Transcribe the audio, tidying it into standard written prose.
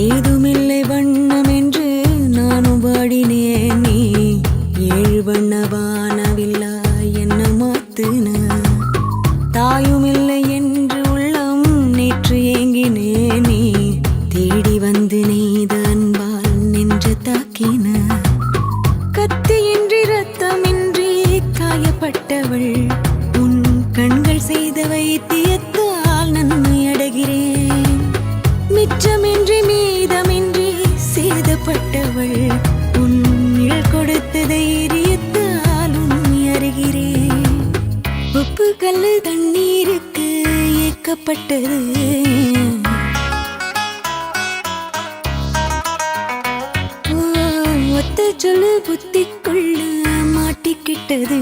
ஏதுமில்லை வண்ணம் என்று நானும் பாடினேன். நீ ஏழு வண்ண வானவில்லா என்ன மாத்துன. தாயுமில்லை என்று உள்ளம் நேற்று ஏங்கினே. நீ தேடி வந்து நெய்த அன்பால் நின்று தாக்கின. கத்தியின்றி ரத்தமின்றி காயப்பட்டவள் உன் கண்கள் செய்த வைத்தியத்தால் நன்மை அடைகிறேன். மிச்சமின்றி மீதமின்றி சேதப்பட்டவள் உன் நிழல் கொடுத்த தைரியத்தால் உண்மை அறிகிறேன். உப்பு கல்லு தண்ணீருக்கு ஏக்கப்பட்டது. ஒத்த சொல்லு புத்திக்குள்ள மாட்டிக்கிட்டது.